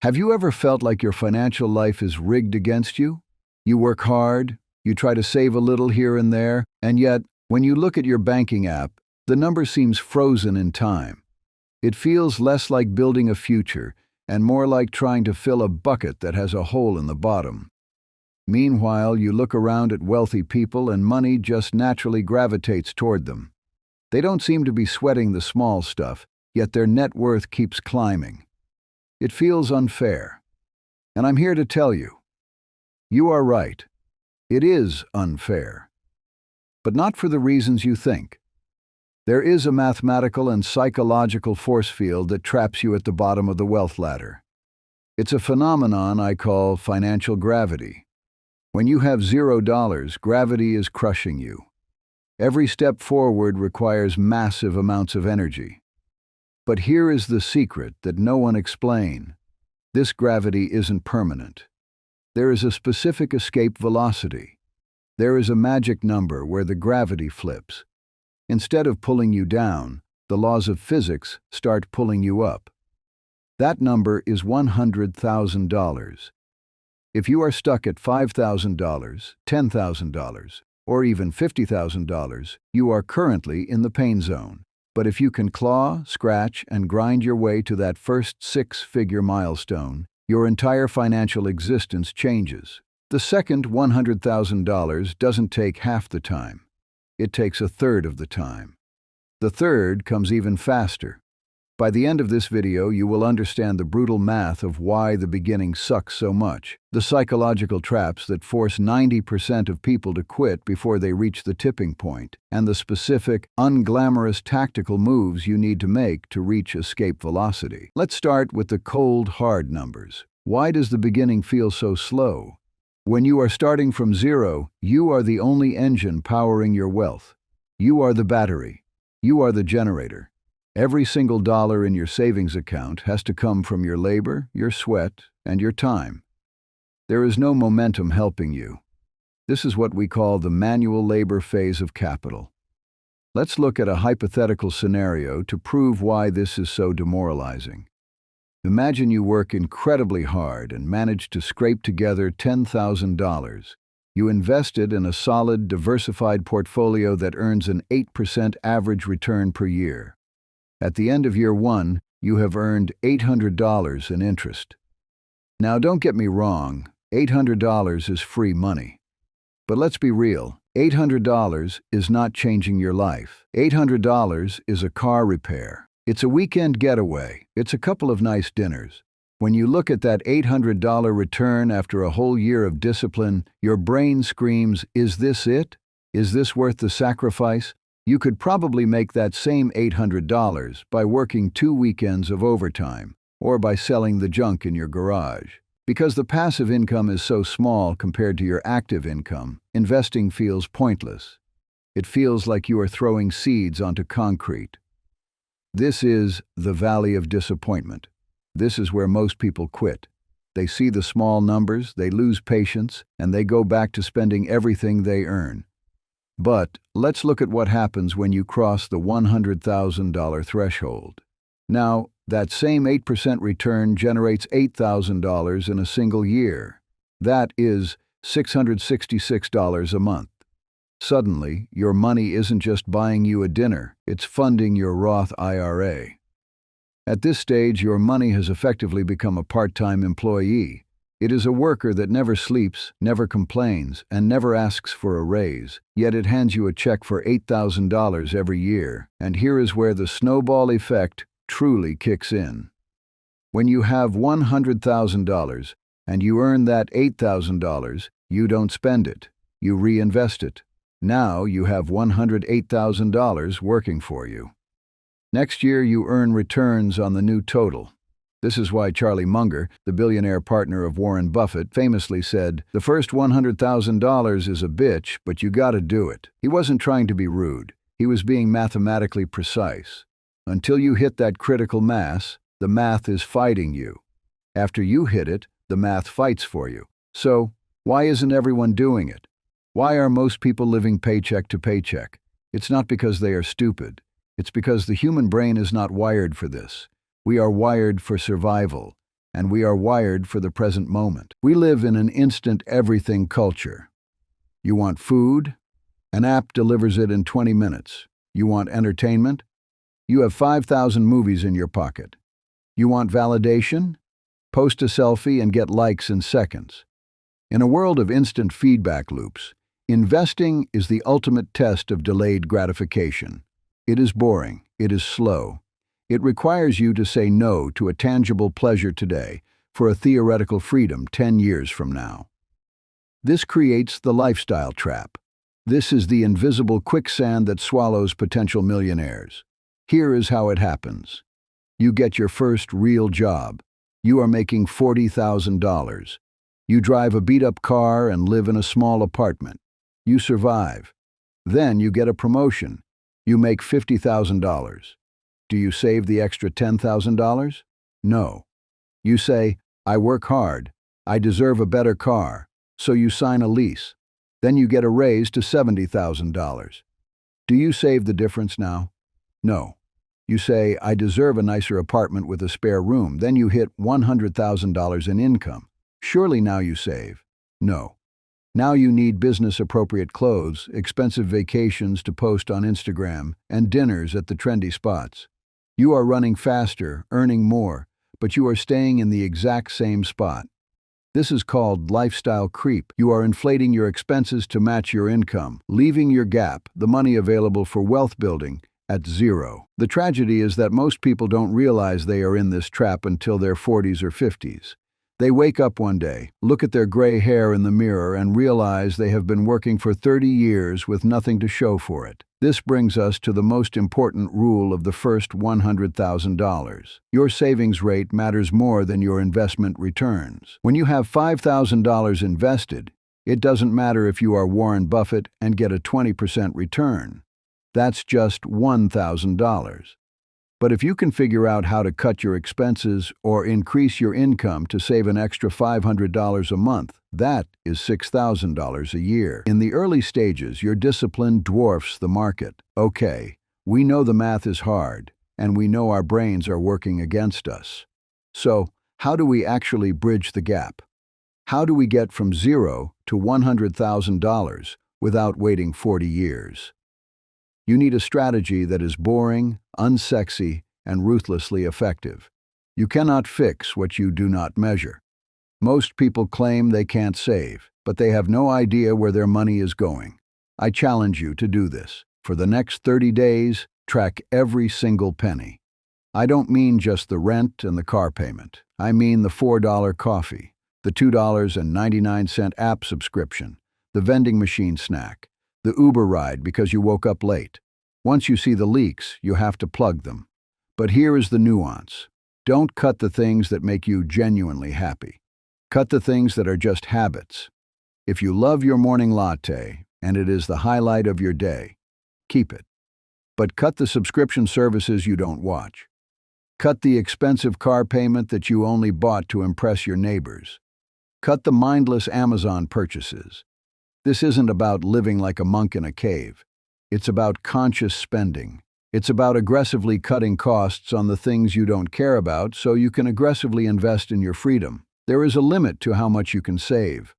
Have you ever felt like your financial life is rigged against you? You work hard, you try to save a little here and there, and yet, when you look at your banking app, the number seems frozen in time. It feels less like building a future and more like trying to fill a bucket that has a hole in the bottom. Meanwhile, you look around at wealthy people and money just naturally gravitates toward them. They don't seem to be sweating the small stuff, yet their net worth keeps climbing. It feels unfair. And I'm here to tell you, you are right. It is unfair. But not for the reasons you think. There is a mathematical and psychological force field that traps you at the bottom of the wealth ladder. It's a phenomenon I call financial gravity. When you have $0, gravity is crushing you. Every step forward requires massive amounts of energy. But here is the secret that no one explains. This gravity isn't permanent. There is a specific escape velocity. There is a magic number where the gravity flips. Instead of pulling you down, the laws of physics start pulling you up. That number is $100,000. If you are stuck at $5,000, $10,000, or even $50,000, you are currently in the pain zone. But if you can claw, scratch, and grind your way to that first six-figure milestone, your entire financial existence changes. The second $100,000 doesn't take half the time. It takes a third of the time. The third comes even faster. By the end of this video, you will understand the brutal math of why the beginning sucks so much, the psychological traps that force 90% of people to quit before they reach the tipping point, and the specific, unglamorous tactical moves you need to make to reach escape velocity. Let's start with the cold, hard numbers. Why does the beginning feel so slow? When you are starting from zero, you are the only engine powering your wealth. You are the battery. You are the generator. Every single dollar in your savings account has to come from your labor, your sweat, and your time. There is no momentum helping you. This is what we call the manual labor phase of capital. Let's look at a hypothetical scenario to prove why this is so demoralizing. Imagine you work incredibly hard and manage to scrape together $10,000. You invested in a solid, diversified portfolio that earns an 8% average return per year. At the end of year one, you have earned $800 in interest. Now, don't get me wrong, $800 is free money. But let's be real, $800 is not changing your life. $800 is a car repair. It's a weekend getaway. It's a couple of nice dinners. When you look at that $800 return after a whole year of discipline, your brain screams, "Is this it? Is this worth the sacrifice?" You could probably make that same $800 by working 2 weekends of overtime, or by selling the junk in your garage. Because the passive income is so small compared to your active income, investing feels pointless. It feels like you are throwing seeds onto concrete. This is the valley of disappointment. This is where most people quit. They see the small numbers, they lose patience, and they go back to spending everything they earn. But let's look at what happens when you cross the $100,000 threshold. Now, that same 8% return generates $8,000 in a single year. That is $666 a month. Suddenly, your money isn't just buying you a dinner, it's funding your Roth IRA. At this stage, your money has effectively become a part-time employee. It is a worker that never sleeps, never complains, and never asks for a raise, yet it hands you a check for $8,000 every year. And here is where the snowball effect truly kicks in. When you have $100,000 and you earn that $8,000, you don't spend it, you reinvest it. Now you have $108,000 working for you. Next year you earn returns on the new total. This is why Charlie Munger, the billionaire partner of Warren Buffett, famously said, "The first $100,000 is a bitch, but you gotta do it." He wasn't trying to be rude. He was being mathematically precise. Until you hit that critical mass, the math is fighting you. After you hit it, the math fights for you. So, why isn't everyone doing it? Why are most people living paycheck to paycheck? It's not because they are stupid. It's because the human brain is not wired for this. We are wired for survival. and we are wired for the present moment. We live in an instant everything culture. You want food? An app delivers it in 20 minutes. You want entertainment? You have 5,000 movies in your pocket. You want validation? Post a selfie and get likes in seconds. In a world of instant feedback loops, investing is the ultimate test of delayed gratification. It is boring. It is slow. It requires you to say no to a tangible pleasure today for a theoretical freedom 10 years from now. This creates the lifestyle trap. This is the invisible quicksand that swallows potential millionaires. Here is how it happens. You get your first real job. You are making $40,000. You drive a beat-up car and live in a small apartment. You survive. Then you get a promotion. You make $50,000. Do you save the extra $10,000? No. You say, I work hard. I deserve a better car. So you sign a lease. Then you get a raise to $70,000. Do you save the difference now? No. You say, I deserve a nicer apartment with a spare room. Then you hit $100,000 in income. Surely now you save. No. Now you need business-appropriate clothes, expensive vacations to post on Instagram, and dinners at the trendy spots. You are running faster, earning more, but you are staying in the exact same spot. This is called lifestyle creep. You are inflating your expenses to match your income, leaving your gap, the money available for wealth building, at zero. The tragedy is that most people don't realize they are in this trap until their 40s or 50s. They wake up one day, look at their gray hair in the mirror, and realize they have been working for 30 years with nothing to show for it. This brings us to the most important rule of the first $100,000. Your savings rate matters more than your investment returns. When you have $5,000 invested, it doesn't matter if you are Warren Buffett and get a 20% return. That's just $1,000. But if you can figure out how to cut your expenses or increase your income to save an extra $500 a month, that is $6,000 a year. In the early stages, your discipline dwarfs the market. Okay, we know the math is hard, and we know our brains are working against us. So, how do we actually bridge the gap? How do we get from zero to $100,000 without waiting 40 years? You need a strategy that is boring, unsexy, and ruthlessly effective. You cannot fix what you do not measure. Most people claim they can't save, but they have no idea where their money is going. I challenge you to do this. For the next 30 days, track every single penny. I don't mean just the rent and the car payment. I mean the $4 coffee, the $2.99 app subscription, the vending machine snack, the Uber ride because you woke up late. Once you see the leaks, you have to plug them. But here is the nuance. Don't cut the things that make you genuinely happy. Cut the things that are just habits. If you love your morning latte, and it is the highlight of your day, keep it. But cut the subscription services you don't watch. Cut the expensive car payment that you only bought to impress your neighbors. Cut the mindless Amazon purchases. This isn't about living like a monk in a cave. It's about conscious spending. It's about aggressively cutting costs on the things you don't care about so you can aggressively invest in your freedom. There is a limit to how much you can save,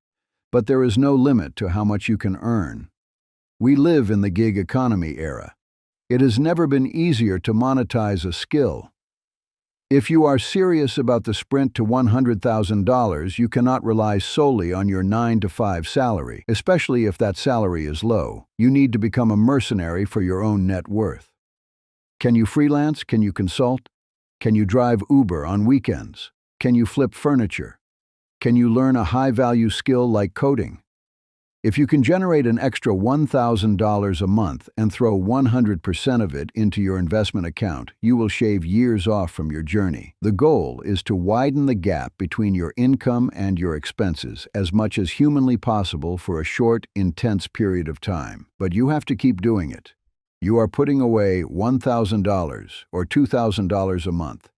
but there is no limit to how much you can earn. We live in the gig economy era. It has never been easier to monetize a skill. If you are serious about the sprint to $100,000, you cannot rely solely on your 9-to-5 salary, especially if that salary is low. You need to become a mercenary for your own net worth. Can you freelance? Can you consult? Can you drive Uber on weekends? Can you flip furniture? Can you learn a high-value skill like coding? If you can generate an extra $1,000 a month and throw 100% of it into your investment account, you will shave years off from your journey. The goal is to widen the gap between your income and your expenses as much as humanly possible for a short, intense period of time. But you have to keep doing it. You are putting away $1,000 or $2,000 a month.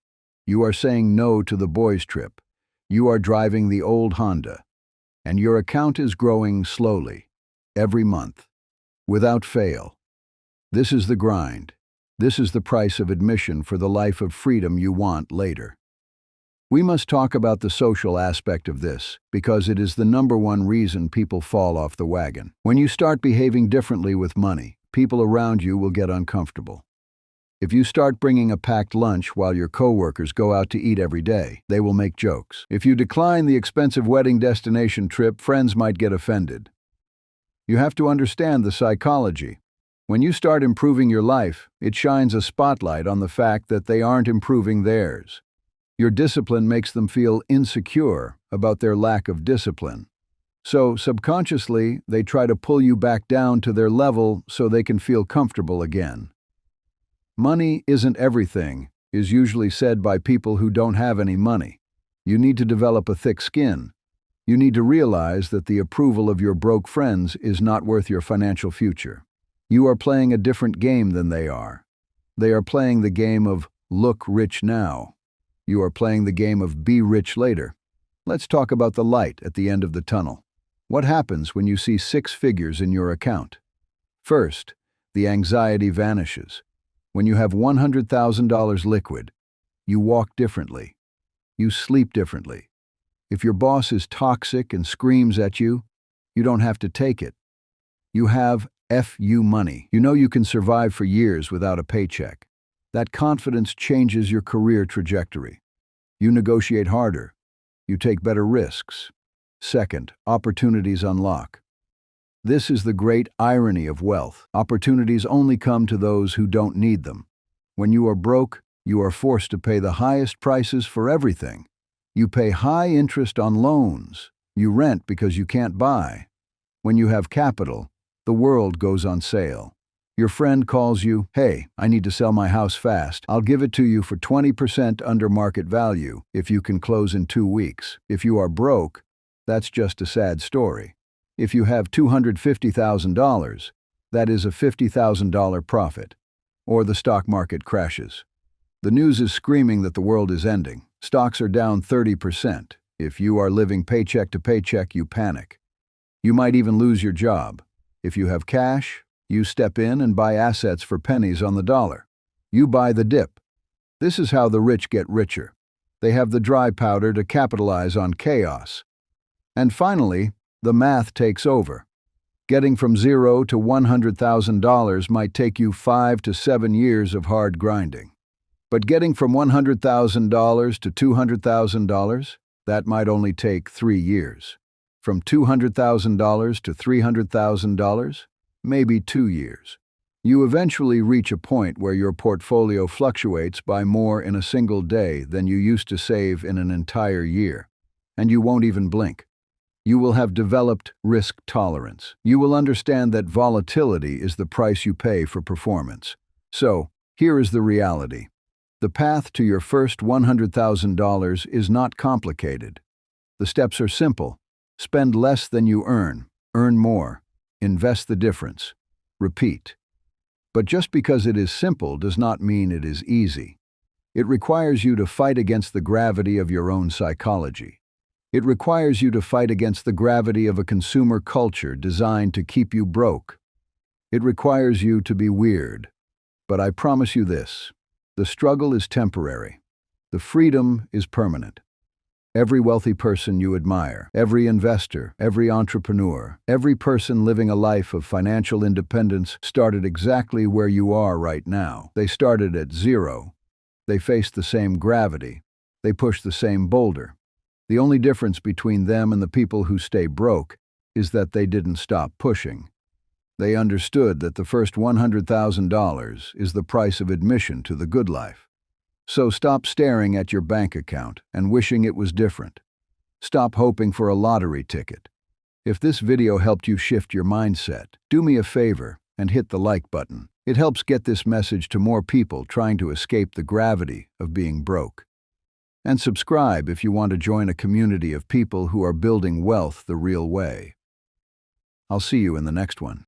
You are saying no to the boys' trip. You are driving the old Honda. And your account is growing slowly, every month, without fail. This is the grind. This is the price of admission for the life of freedom you want later. We must talk about the social aspect of this, because it is the number one reason people fall off the wagon. When you start behaving differently with money, people around you will get uncomfortable. If you start bringing a packed lunch while your coworkers go out to eat every day, they will make jokes. If you decline the expensive wedding destination trip, friends might get offended. You have to understand the psychology. When you start improving your life, it shines a spotlight on the fact that they aren't improving theirs. Your discipline makes them feel insecure about their lack of discipline. So, subconsciously, they try to pull you back down to their level so they can feel comfortable again. Money isn't everything is usually said by people who don't have any money. You need to develop a thick skin. You need to realize that the approval of your broke friends is not worth your financial future. You are playing a different game than they are. They are playing the game of look rich now. You are playing the game of be rich later. Let's talk about the light at the end of the tunnel. What happens when you see 6 figures in your account? First, the anxiety vanishes. When you have $100,000 liquid, you walk differently. You sleep differently. If your boss is toxic and screams at you, you don't have to take it. You have FU money. You know you can survive for years without a paycheck. That confidence changes your career trajectory. You negotiate harder. You take better risks. Second, opportunities unlock. This is the great irony of wealth. Opportunities only come to those who don't need them. When you are broke, you are forced to pay the highest prices for everything. You pay high interest on loans. You rent because you can't buy. When you have capital, the world goes on sale. Your friend calls you, "Hey, I need to sell my house fast. I'll give it to you for 20% under market value if you can close in 2 weeks." If you are broke, that's just a sad story. If you have $250,000, that is a $50,000 profit. Or the stock market crashes. The news is screaming that the world is ending. Stocks are down 30%. If you are living paycheck to paycheck, you panic. You might even lose your job. If you have cash, you step in and buy assets for pennies on the dollar. You buy the dip. This is how the rich get richer. They have the dry powder to capitalize on chaos. And finally, the math takes over. Getting from $0 to $100,000 might take you 5 to 7 years of hard grinding. But getting from $100,000 to $200,000, that might only take 3 years. From $200,000 to $300,000, maybe 2 years. You eventually reach a point where your portfolio fluctuates by more in a single day than you used to save in an entire year. And you won't even blink. You will have developed risk tolerance. You will understand that volatility is the price you pay for performance. So, here is the reality. The path to your first $100,000 is not complicated. The steps are simple. Spend less than you earn more, invest the difference, repeat. But just because it is simple does not mean it is easy. It requires you to fight against the gravity of your own psychology. It requires you to fight against the gravity of a consumer culture designed to keep you broke. It requires you to be weird. But I promise you this, the struggle is temporary. The freedom is permanent. Every wealthy person you admire, every investor, every entrepreneur, every person living a life of financial independence started exactly where you are right now. They started at 0. They faced the same gravity. They pushed the same boulder. The only difference between them and the people who stay broke is that they didn't stop pushing. They understood that the first $100,000 is the price of admission to the good life. So stop staring at your bank account and wishing it was different. Stop hoping for a lottery ticket. If this video helped you shift your mindset, do me a favor and hit the like button. It helps get this message to more people trying to escape the gravity of being broke. And subscribe if you want to join a community of people who are building wealth the real way. I'll see you in the next one.